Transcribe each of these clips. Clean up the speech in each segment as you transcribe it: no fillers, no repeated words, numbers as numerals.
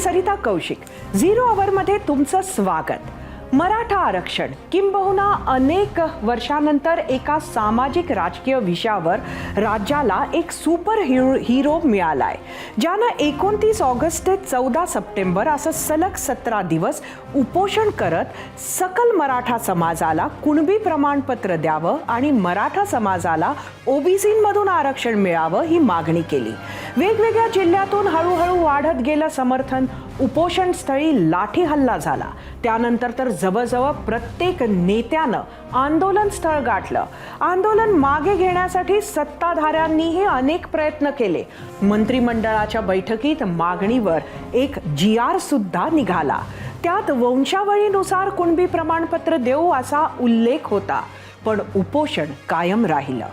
Sarita Kaushik. Zero आवरमध्ये तुमचं स्वागत. मराठा आरक्षण किंबहुना अनेक वर्षानंतर एका सामाजिक राजकीय विषयावर राज्याला एक सुपर हिरो मिळालाय, ज्यानं 29 ऑगस्ट ते 14 सप्टेंबर असं सलग 17 दिवस उपोषण करत सकल मराठा समाजाला कुणबी प्रमाणपत्र द्यावं आणि मराठा समाजाला ओबीसीमधून आरक्षण मिळावं ही मागणी केली. वेगवेगळ्या जिल्ह्यातून हळूहळू वाढत गेलं समर्थन. उपोषणस्थळी लाठी हल्ला झाला. त्यानंतर तर जवळजवळ प्रत्येक नेत्यानं आंदोलन स्थळ गाठलं. आंदोलन मागे घेण्यासाठी सत्ताधाऱ्यांनीही अनेक प्रयत्न केले. मंत्रिमंडळाच्या बैठकीत मागणीवर एक GR सुद्धा निघाला. त्यात वंशावळीनुसार कुणबी प्रमाणपत्र देऊ असा उल्लेख होता, पण उपोषण कायम राहिलं.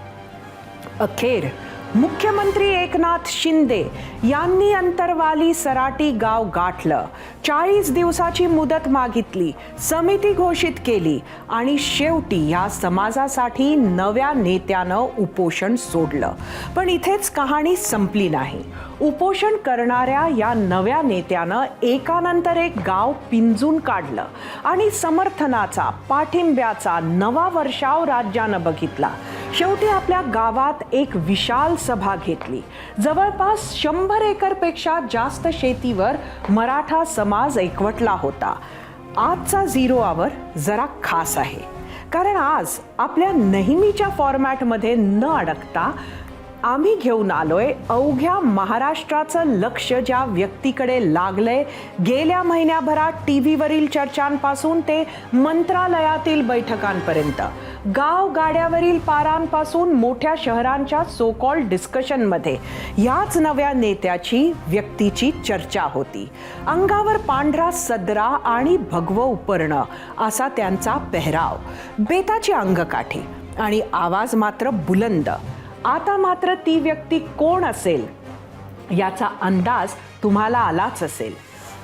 अखेर मुख्यमंत्री एकनाथ शिंदे यांनी अंतरवाली सराटी गाव गाठलं. 40 दिवसाची मुदत मागितली, समिती घोषित केली आणि शेवटी या समाजासाठी नव्या नेत्यानं उपोषण सोडलं. पण इथेच कहाणी संपली नाही. उपोषण करणाऱ्या या नव्या नेत्यानं एकानंतर एक गाव पिंजून काढलं आणि समर्थनाचा, पाठिंब्याचा नवा वर्षाव राज्यानं बघितला. शेवटी आपल्या गावात एक विशाल सभा घेतली. जवळपास 100 एकरपेक्षा जास्त शेतीवर मराठा समाज एकवटला होता. आजचा झिरो आवर जरा खास आहे, कारण आज आपल्या नेहमीच्या फॉर्मॅटमध्ये न अडकता आम्ही घेऊन आलोय अवघ्या महाराष्ट्राचं लक्ष ज्या व्यक्तीकडे लागलंय. गेल्या महिन्याभरात टीव्हीवरील चर्चांपासून ते मंत्रालयातील बैठकांपर्यंत, गाव गाड्यावरील पारांपासून मोठ्या शहरांच्या सो कॉल्ड डिस्कशनमध्ये याच नव्या नेत्याची, व्यक्तीची चर्चा होती. अंगावर पांढरा सदरा आणि भगवं उपरणं असा त्यांचा पेहराव, बेताची अंगकाठी आणि आवाज मात्र बुलंद. आता मात्र ती व्यक्ती कोण असेल याचा अंदाज तुम्हाला आलाच असेल.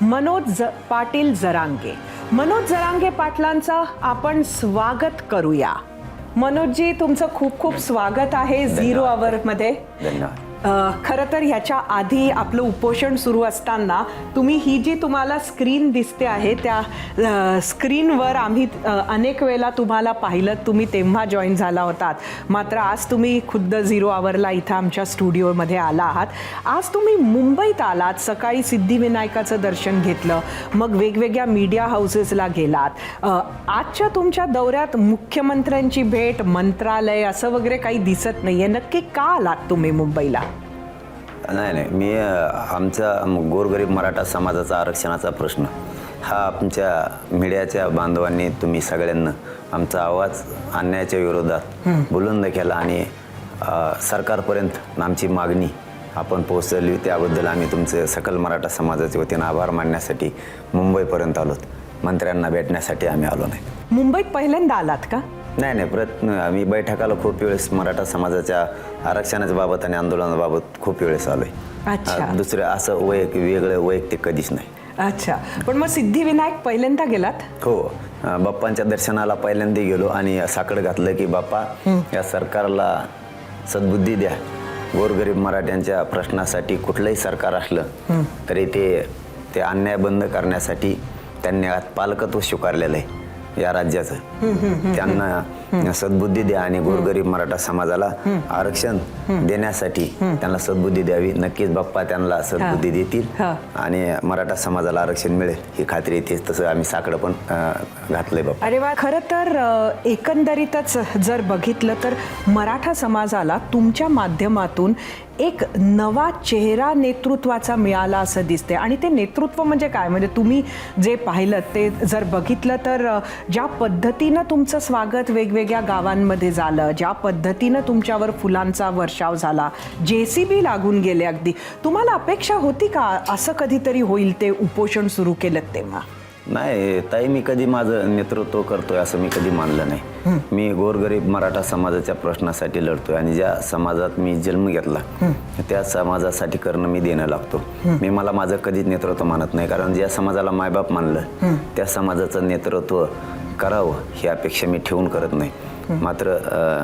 मनोज पाटील जरांगे. मनोज जरांगे पाटलांचं आपण स्वागत करूया. मनोजजी, तुमचं खूप खूप स्वागत आहे झिरो आवरमध्ये. धन्यवाद. खरं तर ह्याच्या आधी आपलं उपोषण सुरू असताना तुम्ही ही जी तुम्हाला स्क्रीन दिसते आहे त्या स्क्रीनवर आम्ही अनेक वेळेला तुम्हाला पाहिलं. तुम्ही तेव्हा जॉईन झाला होतात, मात्र आज तुम्ही खुद्द झिरो आवरला इथं आमच्या स्टुडिओमध्ये आला आहात. आज तुम्ही मुंबईत आलात. सकाळी सिद्धिविनायकाचं दर्शन घेतलं, मग वेगवेगळ्या मीडिया हाऊसेसला गेलात. आजच्या तुमच्या दौऱ्यात मुख्यमंत्र्यांची भेट, मंत्रालय असं वगैरे काही दिसत नाहीये. नक्की का आलात तुम्ही मुंबईला? नाही, मी आमचा गोरगरीब मराठा समाजाचा आरक्षणाचा प्रश्न हा आमच्या मीडियाच्या बांधवांनी, तुम्ही सगळ्यांना आमचा आवाज आणण्याच्या विरोधात बुलंद केला आणि सरकारपर्यंत आमची मागणी आपण पोहोचवली. त्याबद्दल आम्ही तुमचे सकल मराठा समाजाच्या वतीनं आभार मानण्यासाठी मुंबईपर्यंत आलोत. मंत्र्यांना भेटण्यासाठी आम्ही आलो नाही. मुंबईत पहिल्यांदा आलात का? नाही, आम्ही बैठकाला खूप वेळेस मराठा समाजाच्या आरक्षणाच्या बाबत आणि आंदोलनाबाबत खूप वेळेस आलोय. अच्छा. दुसरं असं वेगळं वैयक्तिक कधीच नाही. अच्छा, पण मग सिद्धिविनायक पहिल्यांदा गेलात? हो, बाप्पांच्या दर्शनाला पहिल्यांदा गेलो आणि साकडं घातलं की बाप्पा या सरकारला सद्बुद्धी द्या. गोरगरीब मराठ्यांच्या प्रश्नासाठी कुठलंही सरकार असलं तरी ते अन्याय बंद करण्यासाठी त्यांनी आज पालकत्व स्वीकारलेलं आहे या राज्याचं. त्यांना सद्बुद्धी द्या आणि गोरगरीब मराठा समाजाला आरक्षण देण्यासाठी त्यांना सद्बुद्धी द्यावी. नक्कीच बाप्पा त्यांना सद्बुद्धी देतील आणि मराठा समाजाला आरक्षण मिळेल ही खात्री येते. तसं आम्ही साकडं पण घातलंय बाप्पा. अरे वा. खरं तर एकंदरीतच जर बघितलं तर मराठा समाजाला तुमच्या माध्यमातून एक नवा चेहरा नेतृत्वाचा मिळाला असं दिसते. आणि ते नेतृत्व म्हणजे काय? म्हणजे तुम्ही जे पाहिलं ते जर बघितलं तर ज्या पद्धतीनं तुमचं स्वागत वेगवेगळ्या गावांमध्ये झालं, ज्या पद्धतीनं तुमच्यावर फुलांचा वर्षाव झाला, JCB लागून गेले अगदी, तुम्हाला अपेक्षा होती का असं कधीतरी होईल ते उपोषण सुरू केलं तेव्हा? नाही ताई, मी कधी माझं नेतृत्व करतोय असं मी कधी मानलं नाही. मी गोरगरीब मराठा समाजाच्या प्रश्नासाठी लढतोय आणि ज्या समाजात मी जन्म घेतला त्या समाजासाठी करणं मी देणं लागतो. मी मला माझं कधीच नेतृत्व मानत नाही, कारण ज्या समाजाला मायबाप मानलं त्या समाजाचं नेतृत्व करावं ही अपेक्षा मी ठेवून करत नाही. मात्र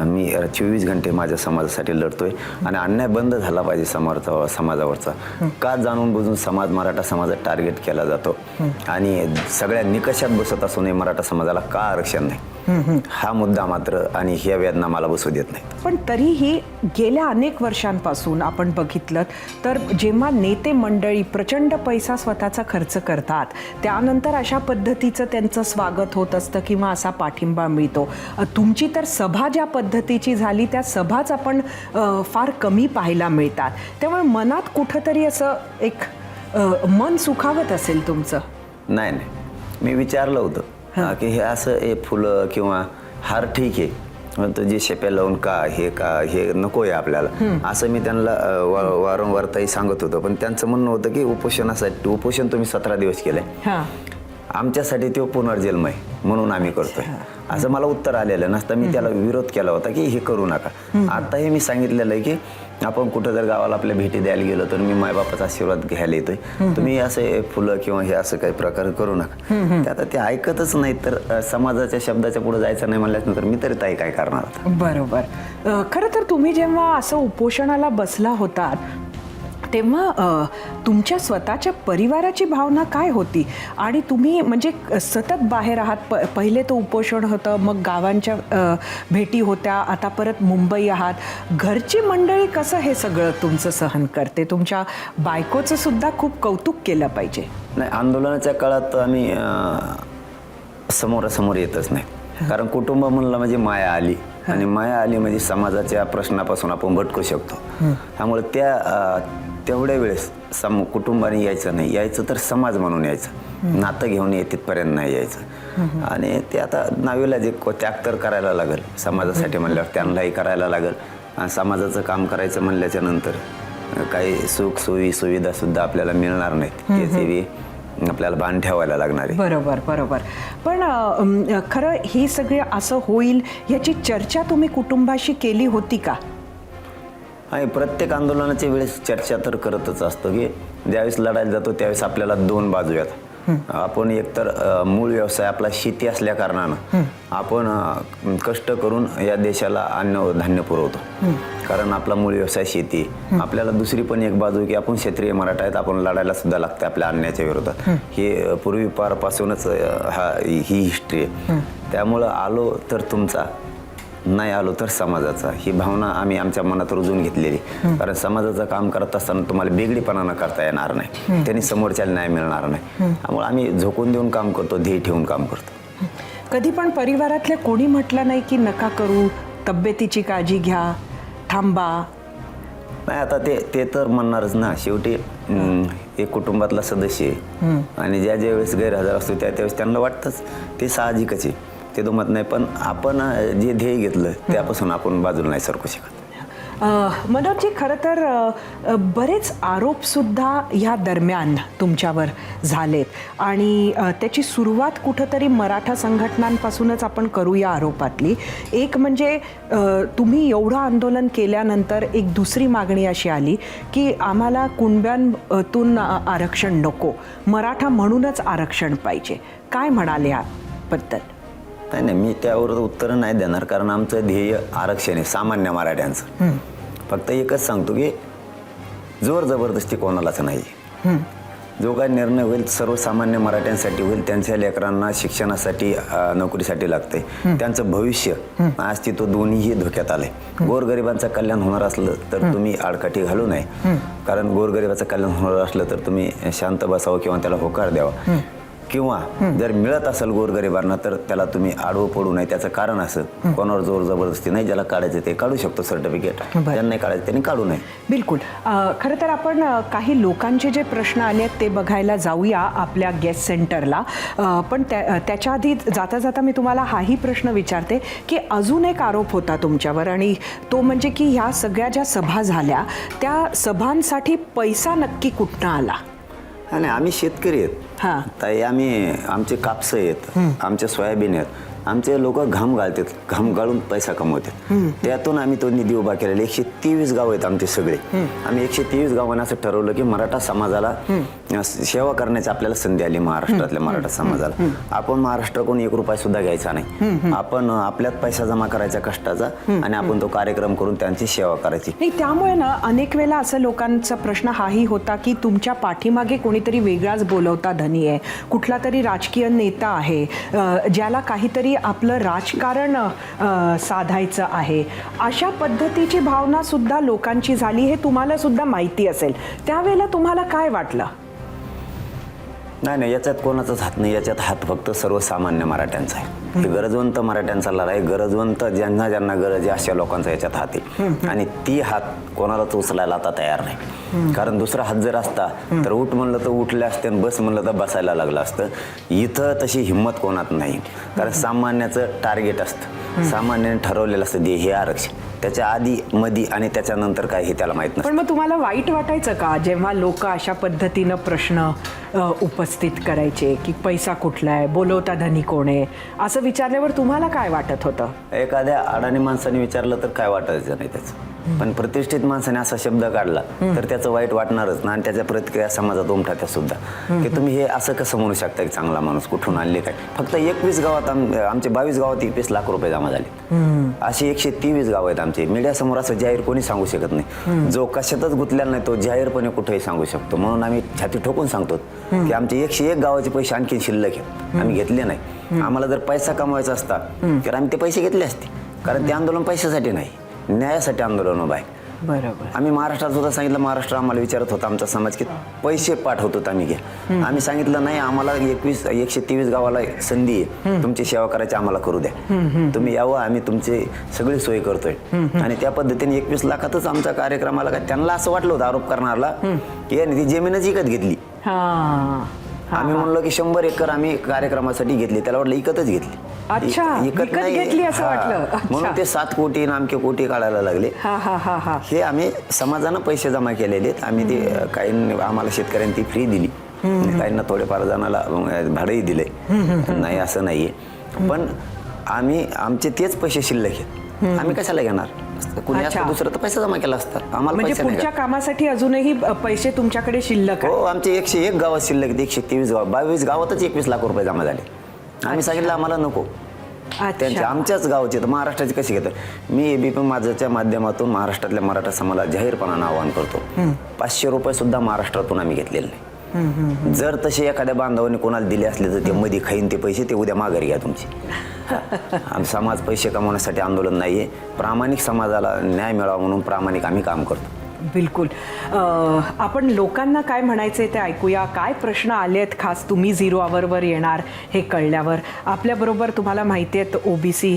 मी 24 घंटे माझ्या समाजासाठी लढतोय आणि अन्याय बंद झाला पाहिजे समाजावरचा. का जाणून बुजून मराठा समाजात टार्गेट केला जातो आणि सगळ्या निकषात बसत असूनही मराठा समाजाला का आरक्षण नाही, हा मुद्दा मात्र आणि ह्या वेदना मला बसू देत नाही. पण तरीही गेल्या अनेक वर्षांपासून आपण बघितलं तर जेव्हा नेते मंडळी प्रचंड पैसा स्वतःचा खर्च करतात, त्यानंतर अशा पद्धतीचं त्यांचं स्वागत होत असतं किंवा असा पाठिंबा मिळतो. तुमची तर सभा ज्या पद्धतीची झाली त्या सभाच आपण फार कमी पाहायला मिळतात. त्यामुळे मनात कुठंतरी असं एक मन सुखावत असेल तुमचं? नाही, मी विचारलं होतं की हे असं फुलं किंवा हार ठीक आहे, तो जे शेप्या लावून हे नको आहे आपल्याला, असं मी त्यांना वारंवार ताई सांगत होतो. पण त्यांचं म्हणणं होतं की उपोषण तुम्ही 17 दिवस केलंय, आमच्यासाठी तो पुनर्जन्म आहे म्हणून आम्ही करतोय, असं मला उत्तर आलेलं नसतं. मी त्याला विरोध केला होता की हे करू नका. आता हे मी सांगितलेलं आहे की आपण कुठं जर गावाला आपल्या भेटी द्यायला गेलो तर मी मायबापाचा आशीर्वाद घ्यायला येतोय, तुम्ही असे फुलं किंवा हे असं काही प्रकार करू नका. आता ते ऐकतच नाही, तर समाजाच्या शब्दाच्या पुढे जायचं नाही म्हणल्यानंतर मी तरी ताई काय करणार होता. बरोबर. खरं तर तुम्ही जेव्हा असं उपोषणाला बसला होतात तेव्हा तुमच्या स्वतःच्या परिवाराची भावना काय होती? आणि तुम्ही म्हणजे सतत बाहेर आहात, पहिले तो उपोषण होतं, मग गावांच्या भेटी होत्या, आता परत मुंबई आहात, घरची मंडळी कसं हे सगळं तुमचं सहन करते? तुमच्या बायकोचं सुद्धा खूप कौतुक केलं पाहिजे. नाही, आंदोलनाच्या काळात आम्ही समोरासमोर येतच नाही, कारण कुटुंब म्हणलं म्हणजे माया आली, आणि माया आली म्हणजे समाजाच्या प्रश्नापासून आपण भटकू शकतो. त्यामुळे तेवढ्या वेळेस कुटुंबाने यायचं नाही, यायचं तर समाज म्हणून यायचं, नातं घेऊन तिथपर्यंत नाही यायचं. आणि ते आता नावीला जे त्याग तर करायला लागेल समाजासाठी म्हणल्यावर त्यांनाही करायला लागेल. आणि समाजाचं काम करायचं म्हणल्याच्या नंतर काही सुख सोयी सुविधा सुद्धा आपल्याला मिळणार नाहीत, याची आपल्याला भान ठेवायला लागणार आहे. बरोबर बरोबर. पण खरं ही सगळं असं होईल याची चर्चा तुम्ही कुटुंबाशी केली होती का? आणि प्रत्येक आंदोलनाच्या वेळेस चर्चा तर करतच असतो की ज्यावेळेस लढायला जातो त्यावेळेस आपल्याला 2 बाजू आहेत. आपण एकतर मूळ व्यवसाय आपला शेती असल्या कारणानं आपण कष्ट करून या देशाला अन्न धान्य पुरवतो, कारण आपला मूळ व्यवसाय शेती. आपल्याला दुसरी पण एक बाजू की आपण क्षेत्रीय मराठा आहेत, आपण लढायला सुद्धा लागतं आपल्या अन्याच्या विरोधात. हे पूर्वीपारपासूनच ही हिस्ट्री आहे. त्यामुळं आलो तर तुमचा, नाही आलो तर समाजाचा, ही भावना आम्ही आमच्या मनात रुजून घेतलेली. कारण समाजाचं काम करत असताना तुम्हाला बेगडीपणानं करता येणार नाही, त्यांनी समोरच्याला न्याय मिळणार नाही. त्यामुळे आम्ही झोकून देऊन काम करतो, ध्येय ठेवून काम करतो. कधी पण परिवारातल्या कोणी म्हटलं नाही की नका करू, तब्येतीची काळजी घ्या, थांबा? नाही, आता ते तर म्हणणारच ना, शेवटी एक कुटुंबातला सदस्य आहे आणि ज्या वेळेस गैरहजर असतो त्यावेळेस त्यांना वाटतंच, ते साहजिकच आहे, ते दुमत नाही. पण आपण जे ध्येय घेतलं त्यापासून आपण बाजूला नाही सरकू शकत. मनोजजी, खरं तर बरेच आरोपसुद्धा ह्या दरम्यान तुमच्यावर झालेत आणि त्याची सुरुवात कुठंतरी मराठा संघटनांपासूनच आपण करू या आरोपातली. एक म्हणजे तुम्ही एवढं आंदोलन केल्यानंतर एक दुसरी मागणी अशी आली की आम्हाला कुणब्यांतून आरक्षण नको, मराठा म्हणूनच आरक्षण पाहिजे. काय म्हणाले याबद्दल? नाही, मी त्यावर उत्तर नाही देणार, कारण आमचं ध्येय आरक्षण आहे सामान्य मराठ्यांचं. फक्त एकच सांगतो की जोर जबरदस्ती कोणालाच नाही. जो काही निर्णय होईल सर्वसामान्य मराठ्यांसाठी होईल, त्यांच्या लेकरांना शिक्षणासाठी नोकरीसाठी लागतंय, त्यांचं भविष्य अस्तित्व दोन्हीही धोक्यात आलंय. गोरगरिबांचं कल्याण होणार असलं तर तुम्ही आडकाठी घालू नये, कारण गोरगरिबाचं कल्याण होणार असलं तर तुम्ही शांत बसावं किंवा त्याला होकार द्यावा, किंवा जर मिळत असेल गोरगरिबांना तर त्याला तुम्ही आडवं पडू नये. त्याचं कारण असं कोणावर जोर जबरदस्ती नाही, ज्याला काढायचं ते काढू शकतो सर्टिफिकेट, ज्यांना नाही काढायचं त्यांनी काढू नये. बिलकुल. खरं तर आपण काही लोकांचे जे प्रश्न आले आहेत ते बघायला जाऊया आपल्या गेस्ट सेंटरला. पण त्याच्या आधी जाता जाता मी तुम्हाला हाही प्रश्न विचारते की अजून एक आरोप होता तुमच्यावर, आणि तो म्हणजे की ह्या सगळ्या ज्या सभा झाल्या त्या सभांसाठी पैसा नक्की कुठनं आला? आणि आम्ही शेतकरी आहेत ताई, आमचे कापसं आहेत, आमचे सोयाबीन आहेत, आमचे लोक घाम घालतात, घाम गाळून पैसा कमवतात. त्यातून आम्ही तो निधी उभा केलेला. 123 गाव आहेत आमचे सगळे. आम्ही 123 गावांना असं ठरवलं की मराठा समाजाला सेवा करण्याची आपल्याला संधी आली महाराष्ट्रातल्या मराठा समाजाला. आपण महाराष्ट्राकडून 1 रुपया सुद्धा घ्यायचा नाही. आपण आपल्यात पैसा जमा करायचा कष्टाचा आणि आपण तो कार्यक्रम करून त्यांची सेवा करायची. नाही, त्यामुळे ना अनेक वेळेला असं लोकांचा प्रश्न हाही होता की तुमच्या पाठीमागे कोणीतरी वेगळाच बोलवता धनी आहे, कुठला तरी राजकीय नेता आहे, ज्याला काहीतरी आपलं राजकारण साधायचं आहे. अशा पद्धतीची भावना सुद्धा लोकांची झाली, हे तुम्हाला सुद्धा माहिती असेल. त्यावेळेला तुम्हाला काय वाटलं? नाही, याच्यात कोणाचाच हात नाही. याच्यात हात फक्त सर्वसामान्य मराठ्यांचा आहे. गरजवंत मराठ्यांचा लढाई, गरजवंत ज्यांना ज्यांना गरज आहे अशा लोकांचा याच्यात हात आहे. आणि ती हात कोणालाच उचलायला आता तयार नाही. कारण दुसरा हात जर असता तर उठ म्हणलं तर उठले असते आणि बस म्हणलं तर बसायला लागलं असतं. इथं तशी हिंमत कोणात नाही. कारण सामान्याचं टार्गेट असतं, सामान्याने ठरवलेलं असतं हे आरक्षण. त्याच्या आधी मधी आणि त्याच्यानंतर काय हे त्याला माहित नसतं. पण मग तुम्हाला वाईट वाटायचं का जेव्हा लोक अशा पद्धतीनं प्रश्न उपस्थित करायचे की पैसा कुठला आहे, बोलवता धनी कोण आहे, असं विचारल्यावर तुम्हाला काय वाटत होतं? एखाद्या अडाणी माणसाने विचारलं तर काय वाटायचं नाही त्याचं. पण प्रतिष्ठित माणसाने असा शब्द काढला तर त्याचं वाईट वाटणारच ना. आणि त्याच्या प्रतिक्रिया समाजात उमटतात सुद्धा की तुम्ही हे असं कसं म्हणू शकता की चांगला माणूस कुठून आणले काय. फक्त 21 गावात आमचे 22 गावात 21 लाख रुपये जमा झाले. अशी 123 गाव आहेत आमचे. मीडियासमोर असं जाहीर कोणी सांगू शकत नाही. जो कशातच गुंतलेला नाही तो जाहीरपणे कुठेही सांगू शकतो. म्हणून आम्ही छाती ठोकून सांगतो की आमचे 101 गावाचे पैसे आणखी शिल्लक आहेत, आम्ही घेतले नाही. आम्हाला जर पैसा कमवायचा असता तर आम्ही ते पैसे घेतले असते. कारण ते आंदोलन पैशासाठी नाही, न्यायासाठी आंदोलन उभं आहे. बरोबर. आम्ही महाराष्ट्रात सुद्धा सांगितलं, महाराष्ट्र आम्हाला विचारत होता आमचा समाज की पैसे पाठवतो आम्ही घ्या. आम्ही सांगितलं नाही, आम्हाला 123 गावाला संधी आहे, तुमची सेवा करायची आम्हाला करू द्या, तुम्ही यावं, आम्ही तुमची सगळी सोय करतोय. आणि त्या पद्धतीने 21 लाखातच आमच्या कार्यक्रमाला काय त्यांना असं वाटलं होतं आरोप करणारला की याने ती जमीनच विकत घेतली. आम्ही म्हणलो की 100 एकर आम्ही कार्यक्रमासाठी घेतली, त्याला वाटलं इकतच घेतली. अच्छा, विकत घेतली असं वाटलं. म्हणून ते 7 कोटी नामके कोटी काढायला लागले. हे आम्ही समाजानं पैसे जमा केलेले आहेत. आम्ही ते काही आम्हाला शेतकऱ्यांनी ती फ्री दिली, काहींना थोडेफार जणाला भाडंही दिले, नाही असं नाहीये. पण आम्ही आमचे तेच पैसे शिल्लक आहेत, आम्ही कशाला घेणार? कुणी असतं दुसरं तर पैसा जमा केला असता. आम्हाला म्हणजे पुढच्या कामासाठी अजूनही पैसे तुमच्याकडे शिल्लक? हो, आमचे 101 गावात शिल्लक आहेत. 123 गाव, 22 गावातच 21 लाख रुपये जमा झाले. आम्ही सांगितलं आम्हाला नको, त्यांच्या आमच्याच गावचे. तर महाराष्ट्राचे कसे घेतात? मी एबीपी माझ्याच्या माध्यमातून महाराष्ट्रातल्या मराठा समाजाला जाहीरपणानं आवाहन करतो, 500 रुपये सुद्धा महाराष्ट्रातून आम्ही घेतलेले नाही. जर तसे एखाद्या बांधवाने कोणाला दिले असले तर ते मध्ये खाईन ते पैसे, ते उद्या माघारी घ्या तुमची. समाज पैसे कमवण्यासाठी आंदोलन नाहीये. प्रामाणिक समाजाला न्याय मिळावा म्हणून प्रामाणिक आम्ही काम करतो. बिलकुल. आपण लोकांना काय म्हणायचे ते ऐकूया. काय प्रश्न आले आहेत खास तुम्ही 0 आवरवर येणार हे कळल्यावर? आपल्याबरोबर तुम्हाला माहिती आहेत ओबीसी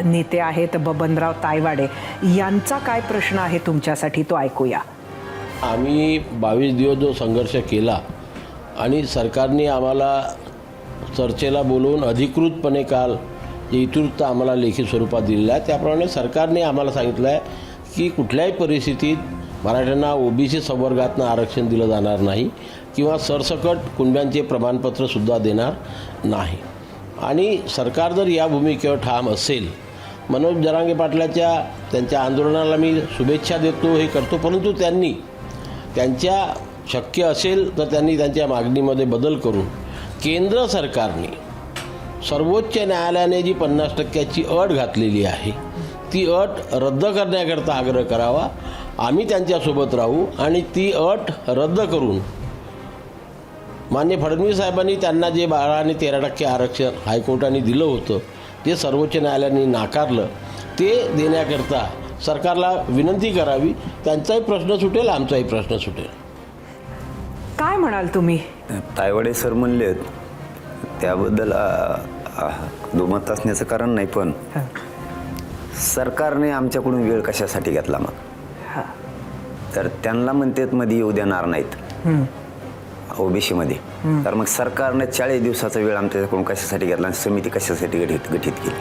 नेते आहेत बबनराव तायवाडे. यांचा काय प्रश्न आहे तुमच्यासाठी तो ऐकूया. आम्ही 22 दिवस जो संघर्ष केला आणि सरकारने आम्हाला चर्चेला बोलवून अधिकृतपणे काल जे इतुर्थ आम्हाला लेखी स्वरूपात दिलेलं आहे त्याप्रमाणे सरकारने आम्हाला सांगितलं आहे की कुठल्याही परिस्थितीत मराठ्यांना ओबीसी संवर्गातनं आरक्षण दिलं जाणार नाही किंवा सरसकट कुणब्यांचे प्रमाणपत्रसुद्धा देणार नाही. आणि सरकार जर या भूमिकेवर ठाम असेल, मनोज जरांगे पाटलाच्या त्यांच्या आंदोलनाला मी शुभेच्छा देतो, हे करतो, परंतु त्यांनी त्यांच्या शक्य असेल तर त्यांनी त्यांच्या मागणीमध्ये बदल करून केंद्र सरकारने सर्वोच्च न्यायालयाने जी 50% अट घातलेली आहे ती अट रद्द करण्याकरता आग्रह करावा. आम्ही त्यांच्यासोबत राहू आणि ती अट रद्द करून माननीय फडणवीस साहेबांनी त्यांना जे 12 आणि 13% आरक्षण हायकोर्टाने दिलं होतं ते सर्वोच्च न्यायालयाने नाकारलं, ते देण्याकरता सरकारला विनंती करावी. त्यांचाही प्रश्न सुटेल, आमचाही प्रश्न सुटेल. काय म्हणाल तुम्ही? तायवाडे सर म्हणले त्याबद्दल दुमत असण्याचं कारण नाही, पण सरकारने आमच्याकडून वेळ कशासाठी घेतला? मग तर त्यांना म्हणतात मध्ये येऊ देणार नाहीत ओबीसी मध्ये, तर मग सरकारने 40 दिवसाचा वेळ आमच्याकडून कशासाठी घेतला आणि समिती कशासाठी गठीत केली?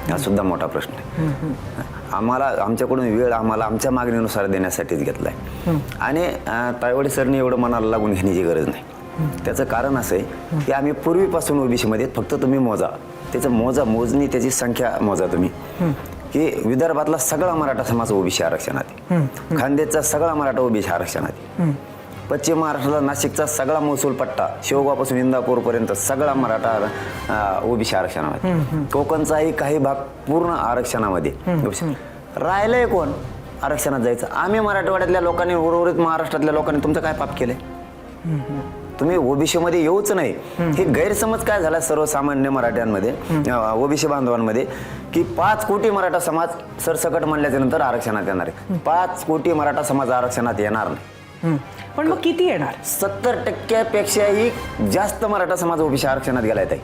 हा सुद्धा मोठा प्रश्न आहे. आमच्याकडून वेळ आम्हाला आमच्या मागणीनुसार देण्यासाठीच घेतलाय. आणि तायवाडे सरने एवढं मनाला लागून घेण्याची गरज नाही. त्याचं कारण असं आहे की आम्ही पूर्वीपासून ओबीसी मध्ये, फक्त तुम्ही मोजा त्याचं मोजणी त्याची संख्या मोजा तुम्ही, की विदर्भातला सगळा मराठा समाज ओबीसी आरक्षणात आहे, खानदेशचा सगळा मराठा ओबीसी आरक्षणात आहे, पश्चिम महाराष्ट्राला नाशिकचा सगळा महसूल पट्टा शेवगावपासून इंदापूरपर्यंत सगळा मराठा ओबीसी आरक्षणामध्ये, कोकणचाही काही भाग पूर्ण आरक्षणामध्ये. राहिलंय कोण आरक्षणात जायचं? आम्ही मराठवाड्यातल्या लोकांनी, उर्वरित महाराष्ट्रातल्या लोकांनी तुमचं काय पाप केलंय? तुम्ही ओबीसी मध्ये येऊच नाही. हे गैरसमज काय झाला सर्वसामान्य मराठ्यांमध्ये, ओबीसी बांधवांमध्ये, की 5 कोटी मराठा समाज सरसकट म्हणल्याच्या नंतर आरक्षणात येणार आहे. 5 कोटी मराठा समाज आरक्षणात येणार नाही. पण मग किती येणार? 70%पेक्षाही जास्त मराठा समाज ओबीसी आरक्षणात गेलाय ताई.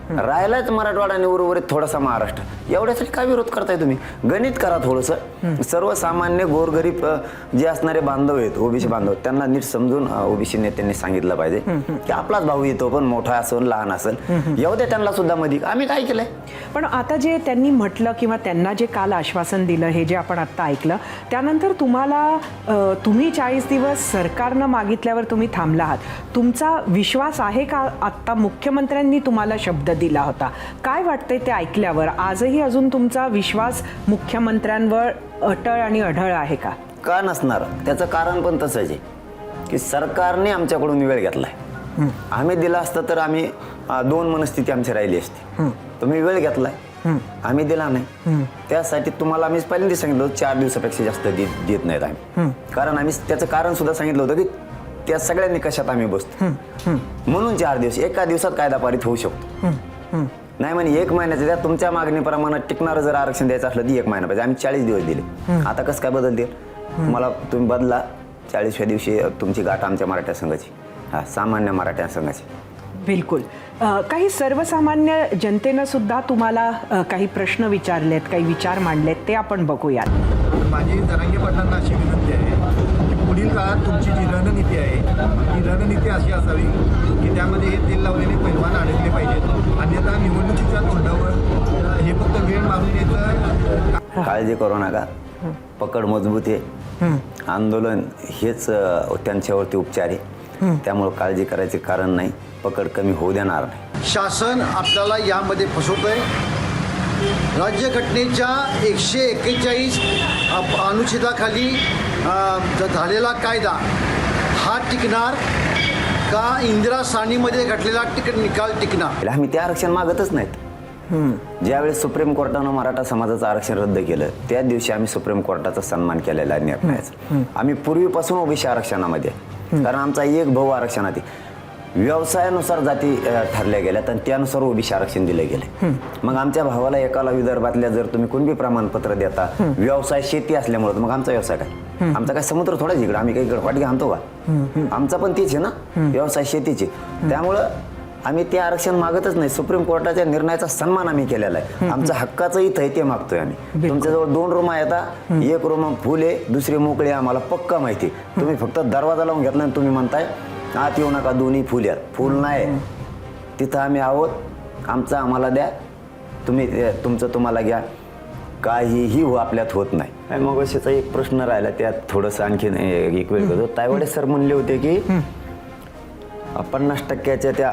राहिलाच मराठवाडा आणि उर्वरित थोडासा महाराष्ट्र. एवढ्यासाठी काय विरोध करताय तुम्ही? गणित करा थोडंसं. सर्वसामान्य गोरगरीब जे असणारे बांधव आहेत, ओबीसी बांधव, त्यांना नीट समजून ओबीसी नेत्यांनी सांगितलं पाहिजे की आपलाच भाऊ येतो, पण मोठा असेल लहान असेल, येऊ दे त्यांना सुद्धा मध्ये. आम्ही काय केलंय? पण आता जे त्यांनी म्हटलं किंवा त्यांना जे काल आश्वासन दिलं, हे जे आपण आता ऐकलं, त्यानंतर तुम्ही 40 दिवस सरकारनं मागितल्यावर तुम्ही थांबला आहात. तुमचा विश्वास आहे का? आत्ता मुख्यमंत्र्यांनी तुम्हाला शब्द दिला होता. काय वाटतंय ते ऐकल्यावर? आजही अजून तुमचा विश्वास मुख्यमंत्र्यांवर अटळ आणि अढळ आहे का? का नसणार? त्याचं कारण पण तसंच आहे की सरकारने आमच्याकडून वेळ घेतलाय. आम्ही दिला असतं तर आम्ही 2 मनस्थिती आमची राहिली असती. तुम्ही वेळ घेतलाय, आम्ही दिला नाही. त्यासाठी तुम्हाला आम्ही पहिल्यांदा सांगितलं होतं 4 दिवसापेक्षा जास्त देत नाहीत आम्ही. कारण आम्ही त्याचं कारण सुद्धा सांगितलं होतं की त्या सगळ्या निकषात आम्ही बसतो, म्हणून 4 दिवस. एका दिवसात कायदा पारित होऊ शकतो. नाही म्हणे 1 महिन्याचं द्या, तुमच्या मागणीप्रमाणे टिकणारं जर आरक्षण द्यायचं असलं तर 1 महिना पाहिजे. आम्ही 40 दिवस दिले. आता कसं काय बदलतील? मला तुम्ही बदला. 40व्या दिवशी तुमची गाठ आमच्या मराठा संघाची, सामान्य मराठा संघाची. बिलकुल. काही सर्वसामान्य जनतेनं सुद्धा तुम्हाला काही प्रश्न विचारलेत, काही विचार मांडलेत, ते आपण बघूयात. माझी जरांगे पाटलांना अशी विनंती आहे की पुढील काळात तुमची जी रणनीती आहे, ती रणनीती अशी असावी की त्यामध्ये हे तेल लावलेले पैलवान अडकले पाहिजेत. अन्यथा निवडणुकीच्या तोंडावर हे फक्त वेळ मारून द्यायचं. काळजी करू नका, पकड मजबूत आहे. आंदोलन हेच त्यांच्यावरती उपचार आहे, त्यामुळे काळजी करायचे कारण नाही. पकड कमी होऊ देणार नाही. शासन आपल्याला यामध्ये फसवतंय. राज्यघटनेच्या 141 अनुच्छेदाखाली झालेला कायदा हा टिकणार का इंदिरा साणीमध्ये घडलेला निकाल टिकणार? आम्ही ते आरक्षण मागतच नाहीत. ज्यावेळेस सुप्रीम कोर्टानं मराठा समाजाचं आरक्षण रद्द केलं, त्या दिवशी आम्ही सुप्रीम कोर्टाचा सन्मान केलेला आहे निर्णयाचा. आम्ही पूर्वीपासून ओबीसी आरक्षणामध्ये, कारण आमचा एक भाऊ आरक्षणात आहे. व्यवसायानुसार जाती ठरल्या गेल्यात आणि त्यानुसार ओबीसी आरक्षण दिलं गेलं. मग आमच्या भावाला एकाला विदर्भातल्या जर तुम्ही कुणबी प्रमाणपत्र देता, व्यवसाय शेती असल्यामुळे, मग आमचा व्यवसाय काय? आमचा काय समुद्र थोडाच इकडे? आम्ही काही वाटगे आणतो का? आमचा पण तीच आहे ना, व्यवसाय शेतीचे. त्यामुळं आम्ही ते आरक्षण मागतच नाही. सुप्रीम कोर्टाच्या निर्णयाचा सन्मान आम्ही केलेला आहे. आमचं हक्काचं इथं आहे, ते मागतोय आम्ही. तुमच्याजवळ 2 रूम येतात, 1 रूम फुल आहे, दुसरी मोकळी, आम्हाला पक्का माहिती. तुम्ही फक्त दरवाजा लावून घेतला आणि तुम्ही म्हणताय आत येऊ नका, दोन्ही फुल यात. फुल नाही, तिथं आम्ही आहोत. आमचं आम्हाला द्या, तुम्ही तुमचं तुम्हाला घ्या. काहीही आपल्यात होत नाही. मग अशाचा एक प्रश्न राहिला, त्यात थोडंसं आणखीन एक वेळ करतो. तायवाडे सर म्हणले होते की 50% त्या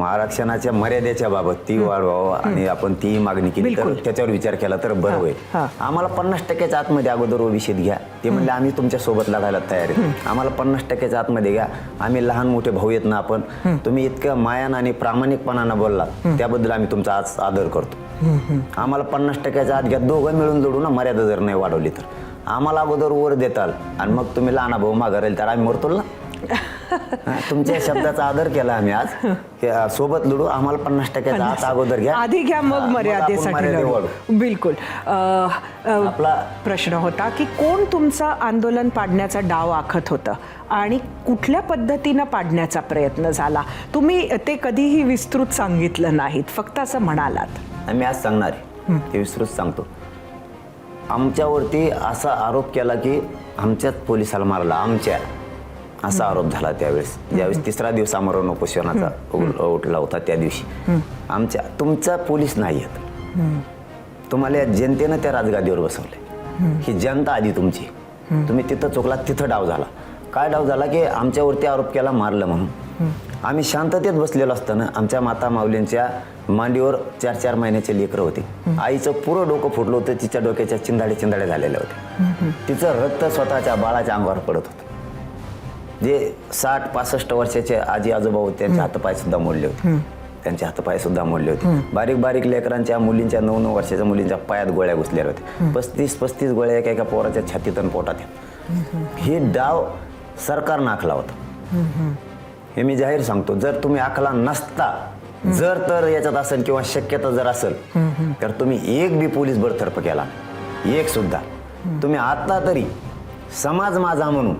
आरक्षणाच्या मर्यादेच्या बाबत ती वाढवावं आणि आपण ती मागणी केली तर त्याच्यावर विचार केला तर बरं होईल. आम्हाला 50%च्या आतमध्ये अगोदर ओबीसीत घ्या. ते म्हणले आम्ही तुमच्या सोबत लढायला तयार आहे. आम्हाला 50%च्या आतमध्ये घ्या. आम्ही लहान मोठे भाऊ येत ना आपण. तुम्ही इतकं मायान आणि प्रामाणिकपणानं बोलला, त्याबद्दल आम्ही तुमचा आज आदर करतो. आम्हाला 50%च्या आत घ्या. दोघं मिळून लढू ना, मर्यादा जर नाही वाढवली तर. आम्हाला अगोदर वर देताल आणि मग तुम्ही लहान भाऊ मागं राहील तर आम्ही मरतो ना. तुमच्या शब्दाचा आदर केला आम्ही आज. सोबत लढू. आम्हाला 50%च्या आत अगोदर घ्या, आधी घ्या, मग मर्यादेसाठी लढू. बिलकुल. आपला प्रश्न होता की कोण तुमचं आंदोलन पाडण्याचा डाव आखत होतं आणि कुठल्या पद्धतीनं पाडण्याचा प्रयत्न झाला? तुम्ही ते कधीही विस्तृत सांगितलं नाहीत, फक्त असं म्हणालात. आम्ही आज सांगणार आहे, ते विस्तृत सांगतो. आमच्यावरती असा आरोप केला की आमच्याच पोलिसाला मारला, आमच्या, असा आरोप झाला त्यावेळेस. ज्यावेळेस 3रा दिवस आमरण उपोषणाचा उठला होता त्या दिवशी. आमच्या, तुमचा पोलीस नाही आहेत. तुम्हाला या जनतेनं त्या राजगादीवर बसवले. ही जनता आधी तुमची. तुम्ही तिथं चुकलात, तिथं डाव झाला. काय डाव झाला की आमच्यावरती आरोप केला मारलं म्हणून. आम्ही शांततेत बसलेलो असताना आमच्या माता माऊलींच्या मांडीवर 4-4 महिन्याचे लेकरं होते. आईचं पुरं डोकं फुटलं होतं, तिच्या डोक्याच्या चिंधाडे झालेल्या होत्या. तिचं रक्त स्वतःच्या बाळाच्या अंगावर पडत होतं. जे 60-65 वर्षाचे आजी आजोबा होते त्यांचे हातपाय सुद्धा मोडले होते. त्यांचे हातपाय सुद्धा मोडले होते. बारीक बारीक लेकरांच्या मुलींच्या 9-9 वर्षाच्या मुलींच्या पायात गोळ्या घुसल्या होत्या. 35-35 गोळ्या एका पोराच्या छातीत आणि पोटात. हे डाव सरकार आखला होता. हे मी जाहीर सांगतो. जर तुम्ही आखला नसता, जर तर याच्यात असेल किंवा शक्यता जर असेल तर तुम्ही एक बी पोलीस बडतर्फ केला, एक सुद्धा. तुम्ही आता तरी समाज माझा म्हणून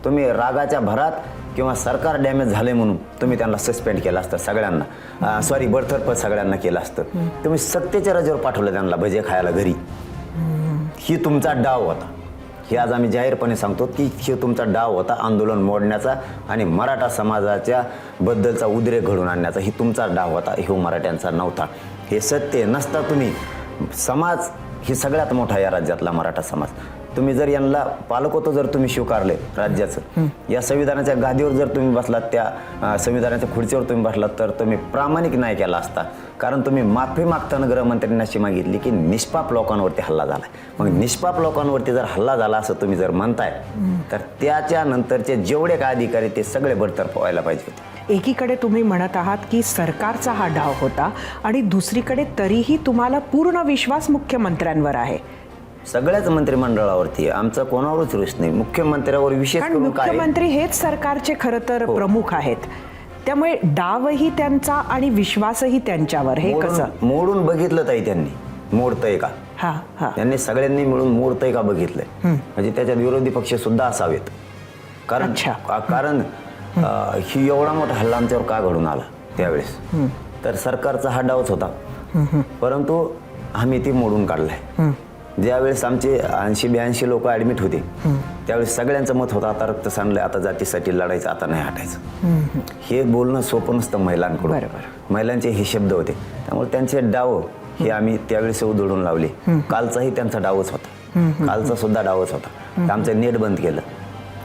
तुम्ही रागाच्या भरात किंवा सरकार डॅमेज झाले म्हणून तुम्ही त्यांना सस्पेंड केलं असतं सगळ्यांना, बडतर्फ सगळ्यांना केलं असतं. तुम्ही सत्तेच्या रजेवर पाठवलं त्यांना भजे खायला घरी. ही तुमचा डाव होता. हे आज आम्ही जाहीरपणे सांगतो की हे तुमचा डाव होता आंदोलन मोडण्याचा आणि मराठा समाजाच्या बद्दलचा उद्रेक घडवून आणण्याचा. ही तुमचा डाव होता, हे मराठ्यांचा नव्हता. हे सत्य नसता तुम्ही समाज ही सगळ्यात मोठा या राज्यातला मराठा समाज. तुम्ही जर यांना पालकत्व जर तुम्ही स्वीकारले राज्याचं, या संविधानाच्या गादीवर जर तुम्ही बसलात, त्या संविधानाच्या खुर्चीवर तुम्ही बसलात, तर तुम्ही प्रामाणिक न्याय केला असता. कारण तुम्ही माफी मागताना गृहमंत्र्यांनी अशी मागितली की निष्पाप लोकांवरती हल्ला झाला. मग निष्पाप लोकांवरती जर हल्ला झाला असं तुम्ही जर म्हणताय, तर त्याच्या नंतरचे जेवढे काय अधिकारी ते सगळे बडतर्फ व्हायला पाहिजे होते. एकीकडे तुम्ही म्हणत आहात की सरकारचा हा डाव होता आणि दुसरीकडे तरीही तुम्हाला पूर्ण विश्वास मुख्यमंत्र्यांवर आहे. सगळ्याच मंत्रिमंडळावरती आमचा कोणावरच रोष नाही. मुख्यमंत्र्यावर विशेष कारण करून काय, मुख्यमंत्री हेच सरकारचे खरं तर प्रमुख आहेत. त्यामुळे डावही त्यांचा आणि विश्वासही त्यांच्यावर. हे कसं मोडून बघितलं ताई त्यांनी, मोडतंय का? हा हा त्यांनी सगळ्यांनी मिळून मोडतंय का बघितलंय. म्हणजे त्याच्यात विरोधी पक्ष सुद्धा असावेत. कारण कारण ही एवढा मोठा हल्ला आमच्यावर का घडून आला त्यावेळेस, तर सरकारचा हा डावच होता. परंतु आम्ही ती मोडून काढलाय. ज्यावेळेस आमचे 80-82 लोक ऍडमिट होते त्यावेळेस सगळ्यांचं मत होतं आता रक्त सांडलंय, आता जातीसाठी लढायचं, आता नाही हटायचं. हे बोलणं सोपं नसतं महिलांकडून. महिलांचे हे शब्द होते. त्यामुळे त्यांचे डाव हे आम्ही त्यावेळेस उधळून लावले. कालचाही त्यांचा डावच होता, कालचा सुद्धा डावच होता. आमचं नेट बंद केलं,